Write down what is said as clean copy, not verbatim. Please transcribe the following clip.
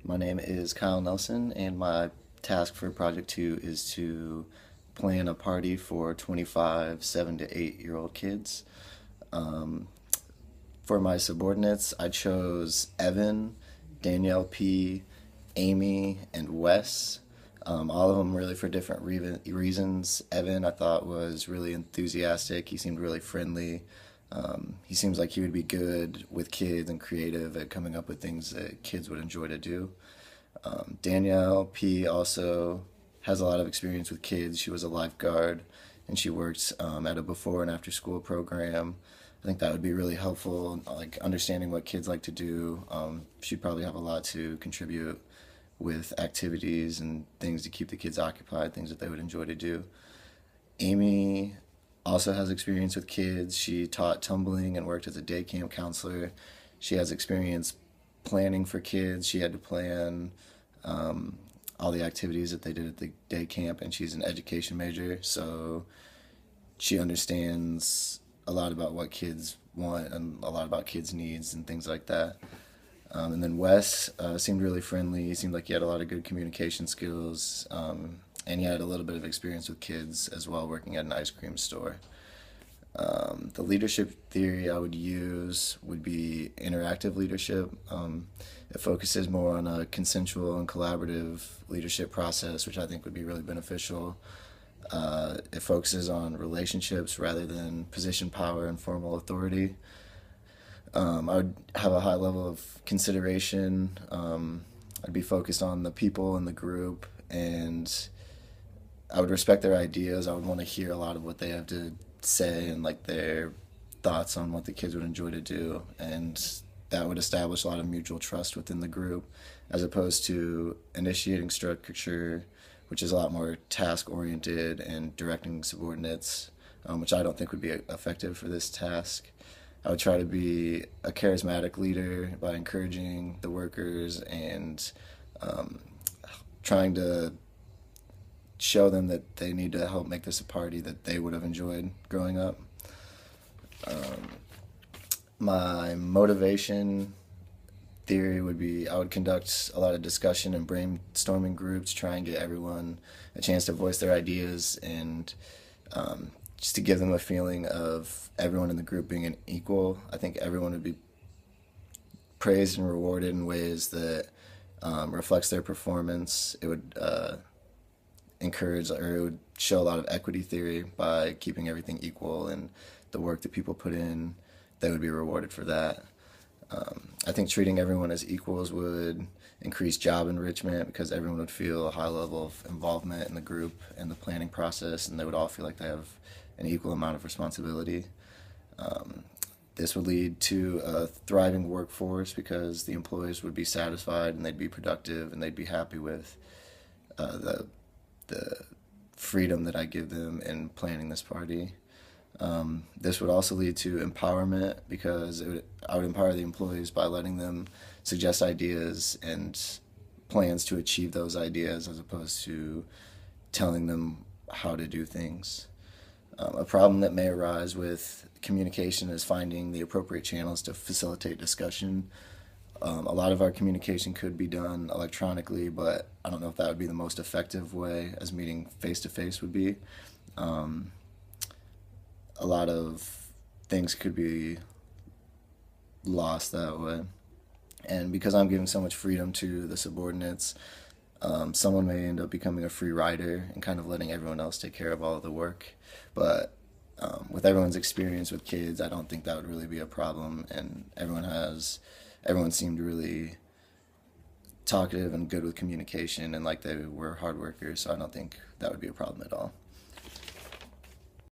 My name is Kyle Nelson, and my task for Project 2 is to plan a party for 25 7 to 8-year-old kids. Um, for my subordinates, I chose Evan, Danielle P., Amy, and Wes. All of them really for different reasons. Evan, I thought, was really enthusiastic. He seemed really friendly. He seems like he would be good with kids and creative at coming up with things that kids would enjoy to do. Danielle P. also has a lot of experience with kids. She was a lifeguard and she worked at a before and after school program. I think that would be really helpful, like understanding what kids like to do. She'd probably have a lot to contribute with activities and things to keep the kids occupied, things that they would enjoy to do. Amy also has experience with kids. She taught tumbling and worked as a day camp counselor. She has experience planning for kids. She had to plan all the activities that they did at the day camp, and she's an education major, so she understands a lot about what kids want and a lot about kids' needs and things like that. And then Wes seemed really friendly. He seemed like he had a lot of good communication skills, and he had a little bit of experience with kids as well, working at an ice cream store. The leadership theory I would use would be interactive leadership. It focuses more on a consensual and collaborative leadership process, which I think would be really beneficial. It focuses on relationships rather than position power and formal authority. I would have a high level of consideration. I'd be focused on the people in the group, and I would respect their ideas. I would want to hear a lot of what they have to say and like their thoughts on what the kids would enjoy to do, and that would establish a lot of mutual trust within the group, as opposed to initiating structure, which is a lot more task oriented and directing subordinates, which I don't think would be effective for this task. I would try to be a charismatic leader by encouraging the workers and um, trying to show them that they need to help make this a party that they would have enjoyed growing up. My motivation theory would be I would conduct a lot of discussion and brainstorming groups, try and get everyone a chance to voice their ideas and just to give them a feeling of everyone in the group being an equal. I think everyone would be praised and rewarded in ways that reflects their performance. It would encourage or it would show a lot of equity theory by keeping everything equal and the work that people put in, they would be rewarded for that. I think treating everyone as equals would increase job enrichment because everyone would feel a high level of involvement in the group and the planning process, and they would all feel like they have an equal amount of responsibility. This would lead to a thriving workforce because the employees would be satisfied and they'd be productive and they'd be happy with the freedom that I give them in planning this party. This would also lead to empowerment because I would empower the employees by letting them suggest ideas and plans to achieve those ideas as opposed to telling them how to do things. A problem that may arise with communication is finding the appropriate channels to facilitate discussion. A lot of our communication could be done electronically, but I don't know if that would be the most effective way as meeting face to face would be. Um, a lot of things could be lost that way. And because I'm giving so much freedom to the subordinates, someone may end up becoming a free rider and kind of letting everyone else take care of all of the work. But with everyone's experience with kids, I don't think that would really be a problem. And everyone seemed really talkative and good with communication, and like they were hard workers. So I don't think that would be a problem at all.